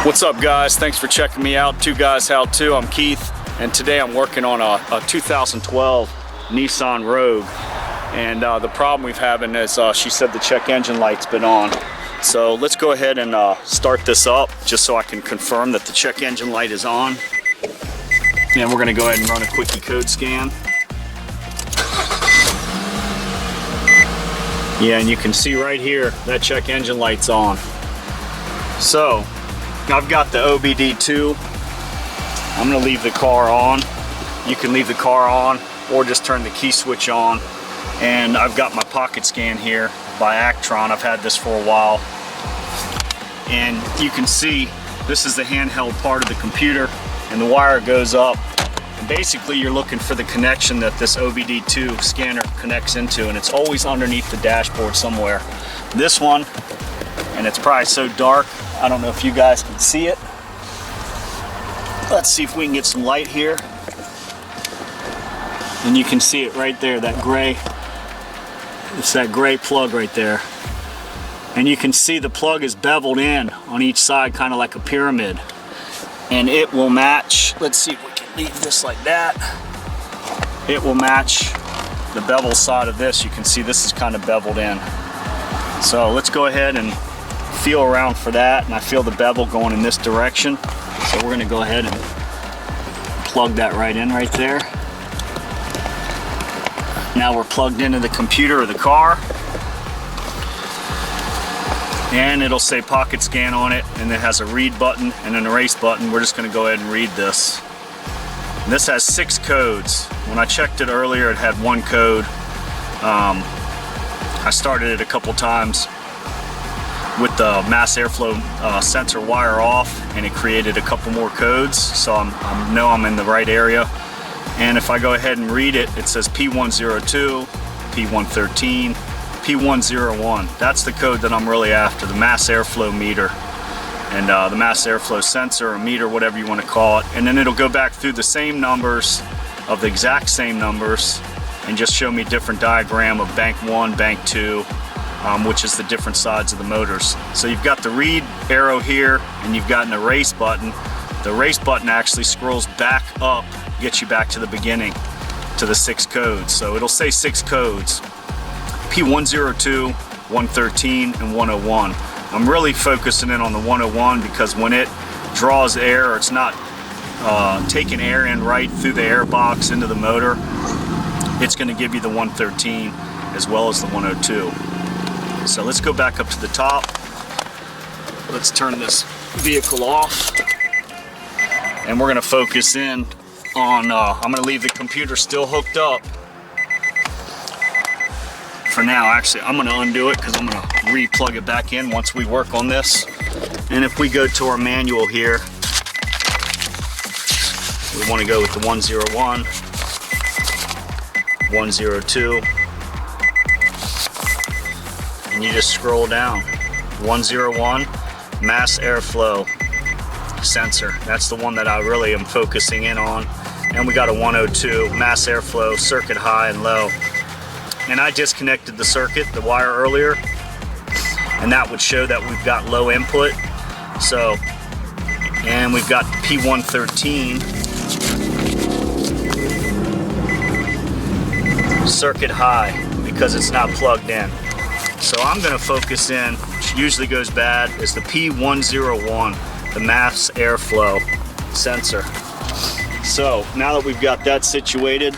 What's up, guys? Thanks for checking me out. Two Guys How To. I'm Keith, and today I'm working on a 2012 Nissan Rogue. And the problem we've having is she said the check engine light's been on. So let's go ahead and start this up just so I can confirm that the check engine light is on. And we're gonna go ahead and run a quickie code scan. Yeah, and you can see right here that check engine light's on. So I've got the OBD2. I'm gonna leave the car on. You can leave the car on or just turn the key switch on. And I've got my pocket scan here by Actron. I've had this for a while. And you can see this is the handheld part of the computer, and the wire goes up. And basically you're looking for the connection that this OBD2 scanner connects into, and it's always underneath the dashboard somewhere. This one, and it's probably so dark, I don't know if you guys can see it. Let's see if we can get some light here. And you can see it right there, that gray. It's that gray plug right there. And you can see the plug is beveled in on each side, kind of like a pyramid. And it will match, let's see if we can leave this like that. It will match the bevel side of this. You can see this is kind of beveled in. So let's go ahead and feel around for that, and I feel the bevel going in this direction. So we're going to go ahead and plug that right in right there. Now we're plugged into the computer or the car, and it'll say pocket scan on it, and it has a read button and an erase button. We're just going to go ahead and read this. And this has 6 codes. When I checked it earlier, it had 1 code. I started it a couple times with the mass airflow sensor wire off, and it created a couple more codes, so I know I'm in the right area. And if I go ahead and read it, it says P0102, P113, P101. That's the code that I'm really after, the mass airflow meter, and the mass airflow sensor or meter, whatever you want to call it. And then it'll go back through the same numbers, of the exact same numbers, and just show me a different diagram of bank 1, bank 2, which is the different sides of the motors. So you've got the read arrow here, and you've got an erase button. The erase button actually scrolls back up, gets you back to the beginning, to the 6 codes. So it'll say 6 codes, P102, 113, and 101. I'm really focusing in on the 101 because when it draws air, or it's not taking air in right through the air box into the motor, it's going to give you the 113 as well as the 102. So let's go back up to the top. Let's turn this vehicle off, and we're going to focus in on, I'm going to leave the computer still hooked up for now. Actually, I'm going to undo it because I'm going to re-plug it back in once we work on this. And if we go to our manual here, we want to go with the 101, 102, and you just scroll down. 101, mass airflow sensor. That's the one that I really am focusing in on. And we got a 102, mass airflow, circuit high and low. And I disconnected the circuit, the wire earlier, and that would show that we've got low input. So, and we've got P113, circuit high, because it's not plugged in. So I'm going to focus in, which usually goes bad, is the P101, the mass airflow sensor. So now that we've got that situated,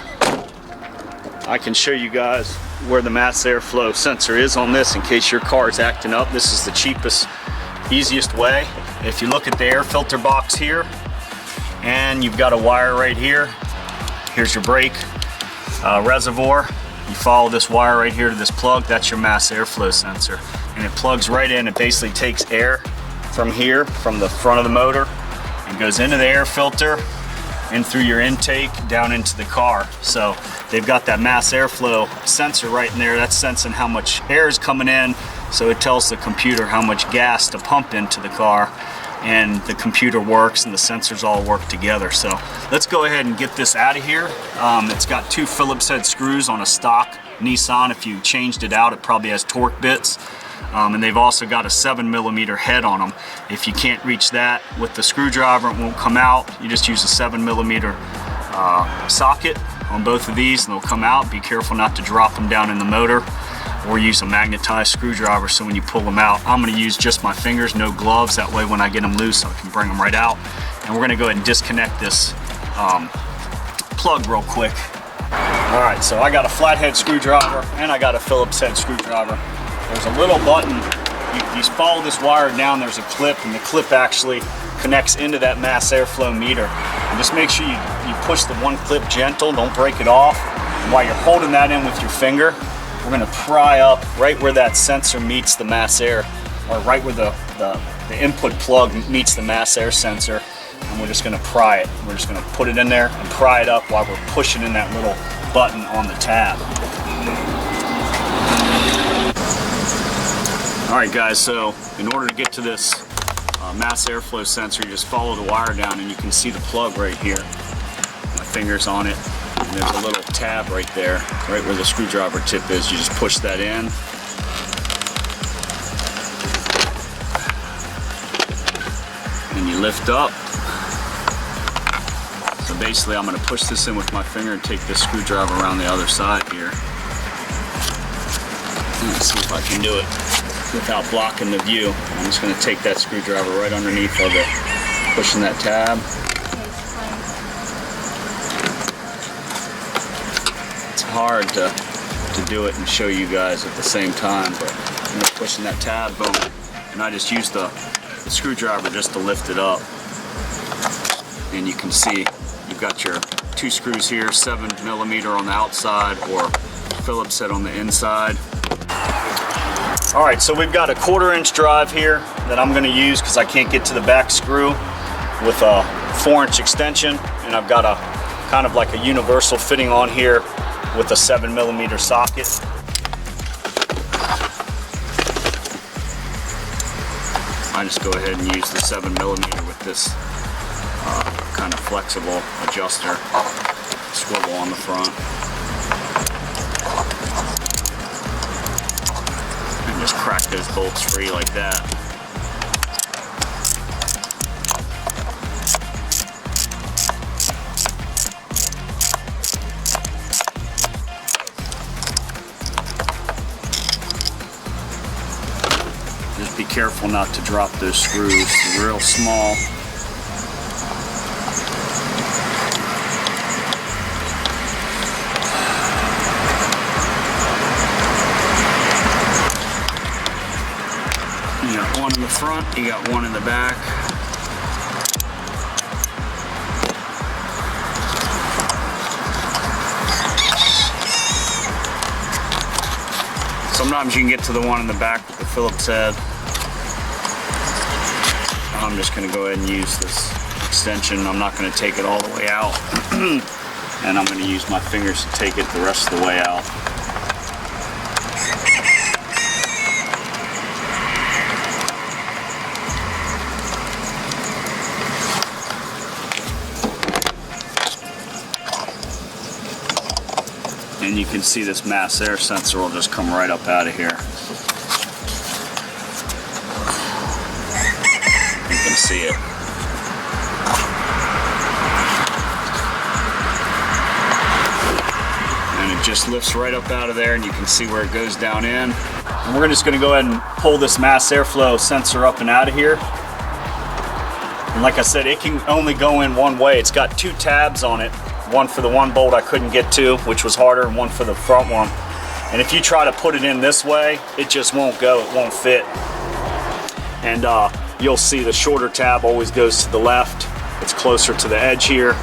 I can show you guys where the mass airflow sensor is on this in case your car is acting up. This is the cheapest, easiest way. If you look at the air filter box here, and you've got a wire right here, here's your brake reservoir. You follow this wire right here to this plug, that's your mass airflow sensor. And it plugs right in. It basically takes air from here, from the front of the motor, and goes into the air filter, in through your intake, down into the car. So they've got that mass airflow sensor right in there. That's sensing how much air is coming in. So it tells the computer how much gas to pump into the car. And the computer works and the sensors all work together. So let's go ahead and get this out of here. It's got 2 Phillips head screws on a stock Nissan. If you changed it out, it probably has torque bits. and they've also got a 7mm head on them. If you can't reach that with the screwdriver, it won't come out. You just use a 7mm socket on both of these and they'll come out. Be careful not to drop them down in the motor, or use a magnetized screwdriver so when you pull them out. I'm going to use just my fingers, no gloves, that way when I get them loose I can bring them right out. And we're going to go ahead and disconnect this plug real quick. Alright, so I got a flathead screwdriver and I got a Phillips head screwdriver. There's a little button, you follow this wire down, there's a clip, and the clip actually connects into that mass airflow meter. And just make sure you push the one clip gentle, don't break it off. And while you're holding that in with your finger, we're going to pry up right where that sensor meets the mass air, or right where the input plug meets the mass air sensor, and we're just going to pry it. We're just going to put it in there and pry it up while we're pushing in that little button on the tab. Alright guys, so in order to get to this mass airflow sensor, you just follow the wire down and you can see the plug right here. My finger's on it. And there's a little tab right there, right where the screwdriver tip is. You just push that in. And you lift up. So basically I'm going to push this in with my finger and take this screwdriver around the other side here. Let's see if I can do it without blocking the view. I'm just going to take that screwdriver right underneath of it, pushing that tab. Hard to do it and show you guys at the same time, but I'm just pushing that tab, boom, and I just use the screwdriver just to lift it up. And you can see you've got your two screws here, 7mm on the outside or Phillips head on the inside. Alright, so we've got a 1/4-inch drive here that I'm going to use because I can't get to the back screw with a 4-inch extension, and I've got a kind of like a universal fitting on here with a 7mm socket. I just go ahead and use the 7mm with this kind of flexible adjuster swivel on the front. And just crack those bolts free like that. Just be careful not to drop those screws. They're real small. You got one in the front, you got one in the back. Sometimes you can get to the one in the back with the Phillips head. I'm just going to go ahead and use this extension. I'm not going to take it all the way out. And I'm going to use my fingers to take it the rest of the way out. And you can see this mass air sensor will just come right up out of here. You can see it. And it just lifts right up out of there, and you can see where it goes down in. And we're just going to go ahead and pull this mass airflow sensor up and out of here. And like I said, it can only go in one way. It's got two tabs on it. One for the one bolt I couldn't get to, which was harder, and one for the front one. And if you try to put it in this way, it just won't go, it won't fit. And you'll see the shorter tab always goes to the left. It's closer to the edge here.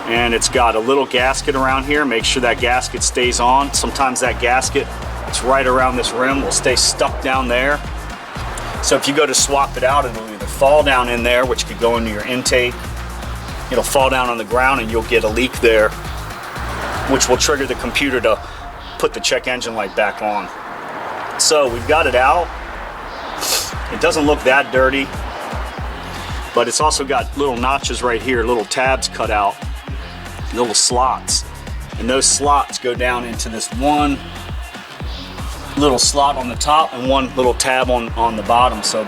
And it's got a little gasket around here. Make sure that gasket stays on. Sometimes that gasket, it's right around this rim, will stay stuck down there. So if you go to swap it out, it'll either fall down in there, which could go into your intake. It'll fall down on the ground and you'll get a leak there, which will trigger the computer to put the check engine light back on. So we've got it out. It doesn't look that dirty, but it's also got little notches right here, little tabs cut out, little slots. And those slots go down into this one little slot on the top and one little tab on the bottom. So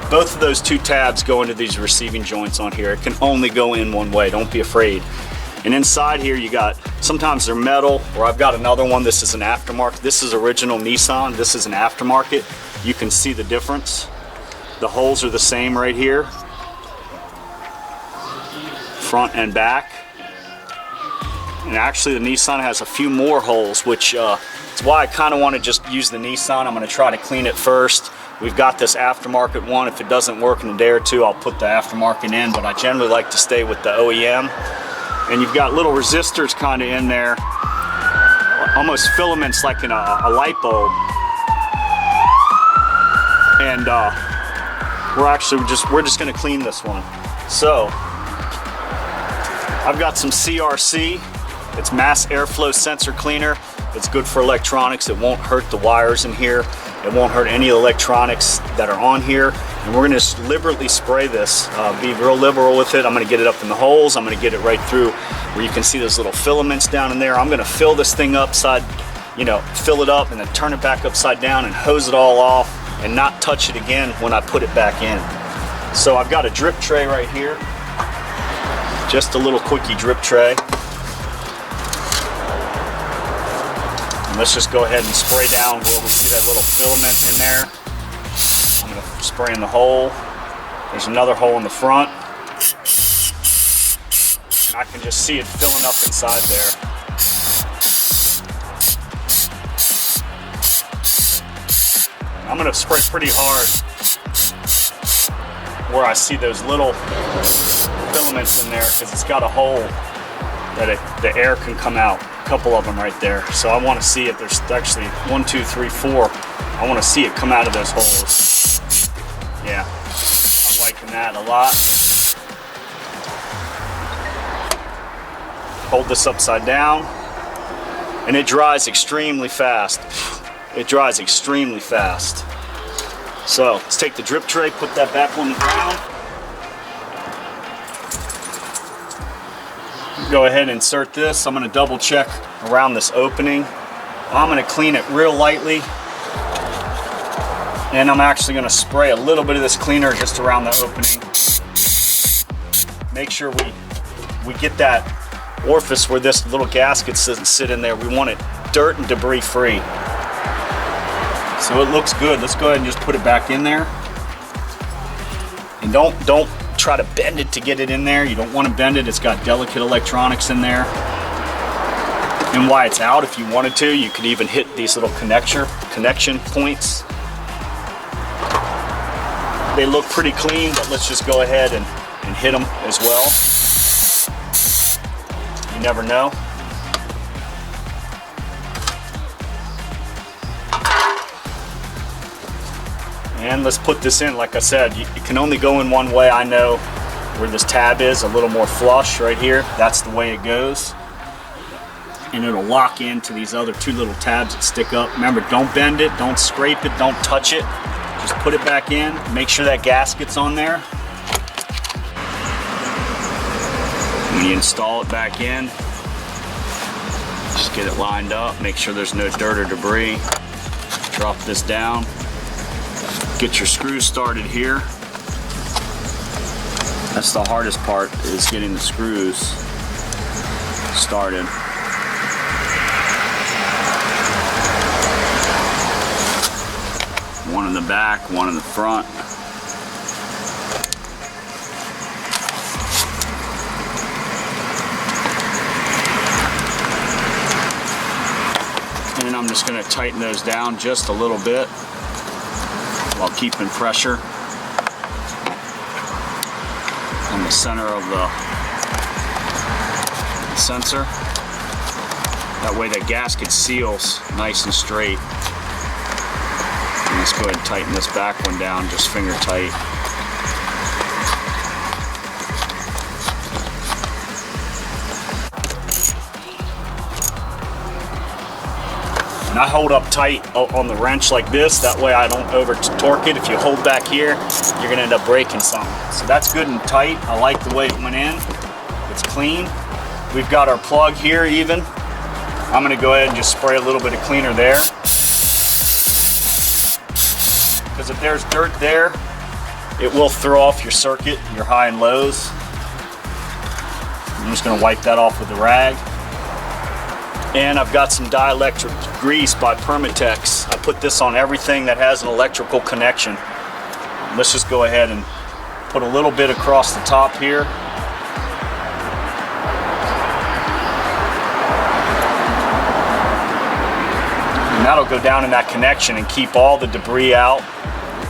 both of those two tabs go into these receiving joints on here. It can only go in one way, don't be afraid. And inside here you got, sometimes they're metal, or I've got another one, this is an aftermarket. This is original Nissan, this is an aftermarket. You can see the difference. The holes are the same right here, front and back. And actually the Nissan has a few more holes, which it's why I kind of want to just use the Nissan. I'm going to try to clean it first. We've got this aftermarket one. If it doesn't work in a day or two, I'll put the aftermarket in, but I generally like to stay with the OEM. And you've got little resistors kind of in there, almost filaments like in a light bulb. And we're just going to clean this one. So I've got some CRC. It's mass airflow sensor cleaner. It's good for electronics. It won't hurt the wires in here. It won't hurt any of the electronics that are on here. And we're gonna just liberally spray this. Be real liberal with it. I'm gonna get it up in the holes. I'm gonna get it right through where you can see those little filaments down in there. I'm gonna fill this thing upside, fill it up and then turn it back upside down and hose it all off and not touch it again when I put it back in. So I've got a drip tray right here. Just a little quickie drip tray. Let's just go ahead and spray down where we see that little filament in there. I'm going to spray in the hole. There's another hole in the front. I can just see it filling up inside there. I'm going to spray pretty hard where I see those little filaments in there because it's got a hole that the air can come out. Couple of them right there. So I want to see it. There's actually 1, 2, 3, 4. I want to see it come out of those holes. Yeah, I'm liking that a lot. Hold this upside down and it dries extremely fast. It dries extremely fast. So let's take the drip tray, put that back on the ground. Go ahead and insert this. I'm going to double check around this opening. I'm going to clean it real lightly. And I'm actually going to spray a little bit of this cleaner just around the opening. Make sure we get that orifice where this little gasket doesn't sit in there. We want it dirt and debris free. So it looks good. Let's go ahead and just put it back in there. And don't try to bend it to get it in there. You don't want to bend it. It's got delicate electronics in there. And while it's out, if you wanted to, you could even hit these little connection points. They look pretty clean, but let's just go ahead and hit them as well. You never know. And let's put this in. Like I said, it can only go in one way. I know where this tab is, a little more flush right here. That's the way it goes. And it'll lock into these other two little tabs that stick up. Remember, don't bend it, don't scrape it, don't touch it. Just put it back in. Make sure that gasket's on there. When you install it back in, just get it lined up. Make sure there's no dirt or debris. Drop this down. Get your screws started here. That's the hardest part, is getting the screws started. One in the back, one in the front. And I'm just going to tighten those down just a little bit while keeping pressure on the center of the sensor. That way the gasket seals nice and straight. And let's go ahead and tighten this back one down, just finger tight. And I hold up tight on the wrench like this, that way I don't over torque it. If you hold back here, you're gonna end up breaking something. So that's good and tight. I like the way it went in. It's clean. We've got our plug here even. I'm gonna go ahead and just spray a little bit of cleaner there. because if there's dirt there, it will throw off your circuit, your high and lows. I'm just gonna wipe that off with a rag. And I've got some dielectric grease by Permatex. I put this on everything that has an electrical connection. Let's just go ahead and put a little bit across the top here. And that'll go down in that connection and keep all the debris out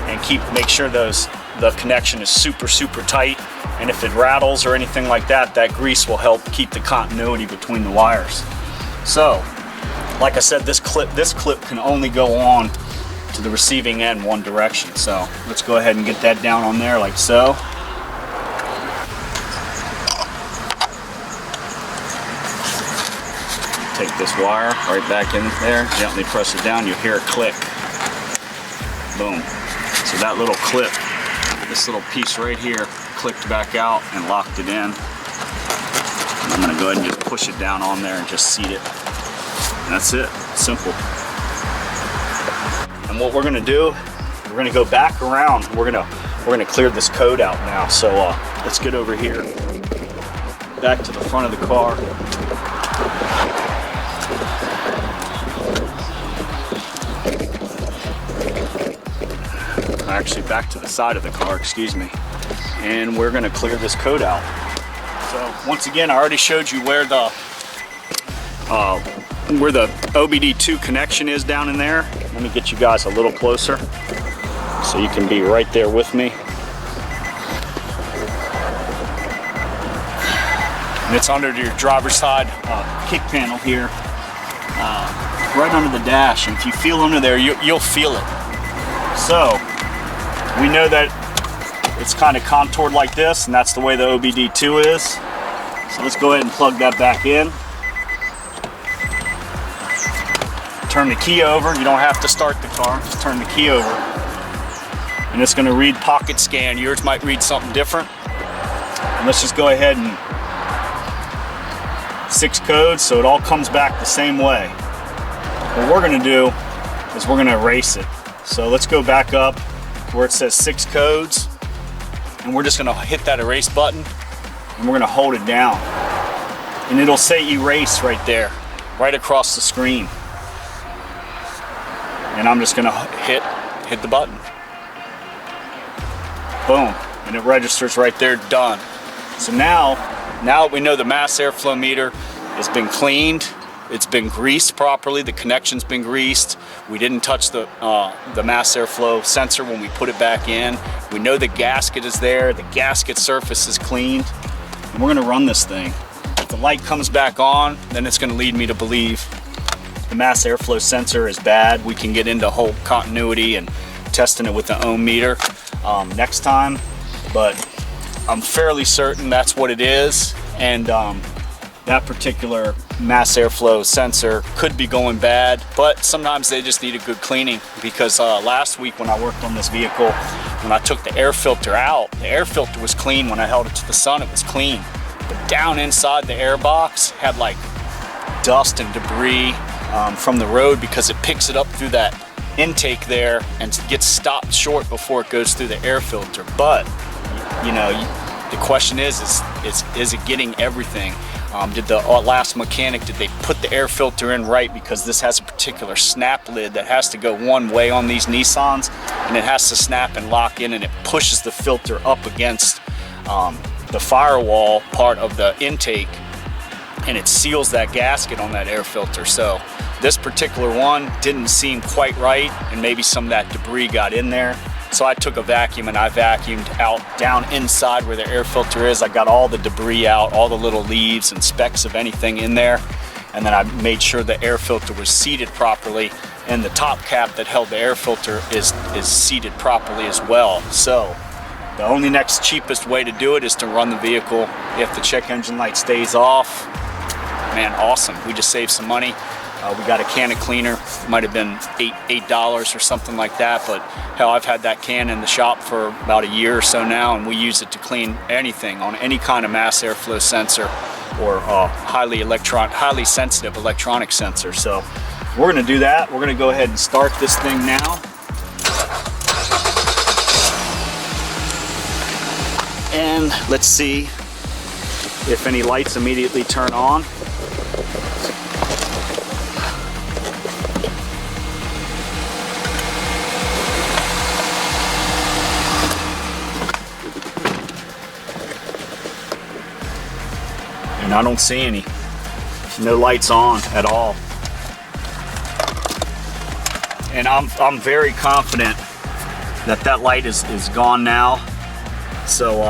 and make sure the connection is super tight. And if it rattles or anything like that, that grease will help keep the continuity between the wires. So, like I said, this clip can only go on to the receiving end one direction. So let's go ahead and get that down on there like so. Take this wire right back in there, gently press it down, you'll hear it click. Boom. So that little clip, this little piece right here, clicked back out and locked it in. And I'm gonna go ahead and just push it down on there and just seat it. And that's it, simple. And what we're gonna do, we're gonna go back around. We're gonna clear this code out now. So let's get over here, back to the front of the car. Actually back to the side of the car, excuse me. And we're gonna clear this code out. So once again, I already showed you where the OBD2 connection is down in there. Let me get you guys a little closer so you can be right there with me. And it's under your driver's side kick panel here, right under the dash. And if you feel under there, you'll feel it. So we know that it's kind of contoured like this, and that's the way the OBD2 is. So let's go ahead and plug that back in. Turn the key over. You don't have to start the car, just turn the key over. And it's gonna read pocket scan. Yours might read something different. And let's just go ahead and 6 codes, so it all comes back the same way. What we're gonna do is we're gonna erase it. So let's go back up where it says 6 codes, and we're just gonna hit that erase button, and we're gonna hold it down. And it'll say erase right there, right across the screen. And I'm just gonna hit the button. Boom, and it registers right there, done. So now we know the mass airflow meter has been cleaned. It's been greased properly. The connection's been greased. We didn't touch the mass airflow sensor when we put it back in. We know the gasket is there. The gasket surface is cleaned. And we're gonna run this thing. If the light comes back on, then it's gonna lead me to believe the mass airflow sensor is bad. We can get into whole continuity and testing it with the ohm meter next time. But I'm fairly certain that's what it is. And that particular mass airflow sensor could be going bad, but sometimes they just need a good cleaning. Because last week when I worked on this vehicle, when I took the air filter out, the air filter was clean. When I held it to the sun, it was clean. But down inside the air box had like dust and debris from the road, because it picks it up through that intake there and gets stopped short before it goes through the air filter. But you know, the question is it getting everything? Did the last mechanic, did they put the air filter in right? Because this has a particular snap lid that has to go one way on these Nissans, and it has to snap and lock in, and it pushes the filter up against the firewall part of the intake, and it seals that gasket on that air filter. So this particular one didn't seem quite right, and maybe some of that debris got in there. So I took a vacuum and I vacuumed out down inside where the air filter is. I got all the debris out, all the little leaves and specks of anything in there. And then I made sure the air filter was seated properly, and the top cap that held the air filter is seated properly as well. So the only next cheapest way to do it is to run the vehicle. If the check engine light stays off, man, awesome. We just saved some money. We got a can of cleaner, might have been $8 or something like that, but hell, I've had that can in the shop for about a year or so now, and we use it to clean anything on any kind of mass airflow sensor or highly sensitive electronic sensor. So we're gonna do that. We're gonna go ahead and start this thing now. And let's see if any lights immediately turn on. And I don't see any. No lights on at all. And I'm very confident that that light is gone now. So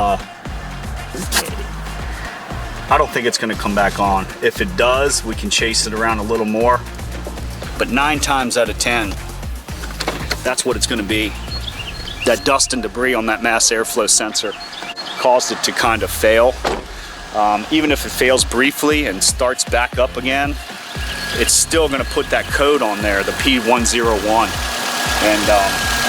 I don't think it's gonna come back on. If it does, we can chase it around a little more. But 9 times out of 10, that's what it's gonna be. That dust and debris on that mass airflow sensor caused it to kind of fail. Even if it fails briefly and starts back up again, it's still gonna put that code on there, the P0101. And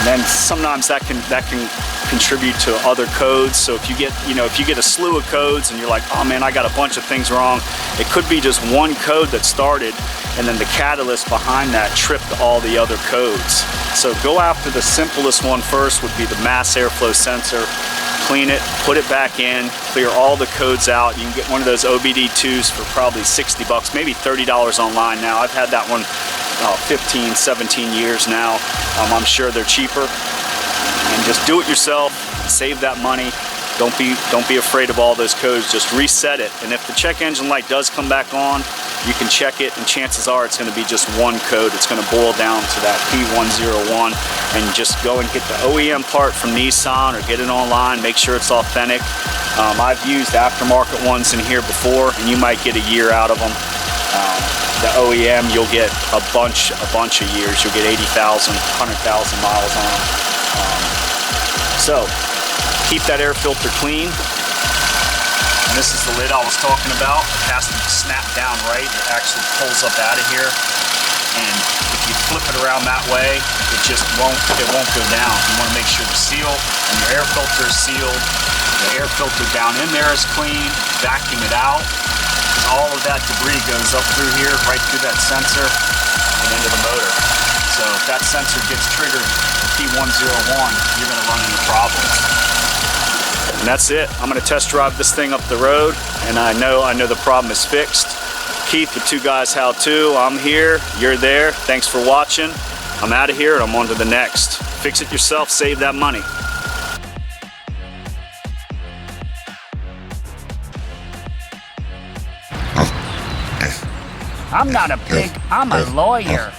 then sometimes that can contribute to other codes. So if you get, if you get a slew of codes and you're like, oh man, I got a bunch of things wrong, it could be just one code that started and then the catalyst behind that tripped all the other codes. So go after the simplest one first, would be the mass airflow sensor. Clean it, put it back in, clear all the codes out. You can get one of those OBD2s for probably 60 bucks, maybe $30 online now. I've had that one 15, 17 years now. I'm sure they're cheaper. And just do it yourself, save that money. Don't be afraid of all those codes, just reset it. And if the check engine light does come back on, you can check it, and chances are it's gonna be just one code. It's gonna boil down to that P101, and just go and get the OEM part from Nissan or get it online, make sure it's authentic. I've used aftermarket ones in here before, and you might get a year out of them. The OEM, you'll get a bunch of years. You'll get 80,000, 100,000 miles on them. So keep that air filter clean. And this is the lid I was talking about. It has to snap down right. It actually pulls up out of here. And if you flip it around that way, it just won't go down. You want to make sure the seal and your air filter is sealed. The air filter down in there is clean. Vacuum it out. All of that debris goes up through here, right through that sensor and into the motor. So if that sensor gets triggered, P101, you're going to run into problems. And that's it. I'm going to test drive this thing up the road, and I know the problem is fixed. Keith with Two Guys How To. I'm here, you're there. Thanks for watching. I'm out of here and I'm on to the next. Fix it yourself, save that money. I'm not a pig, I'm a lawyer.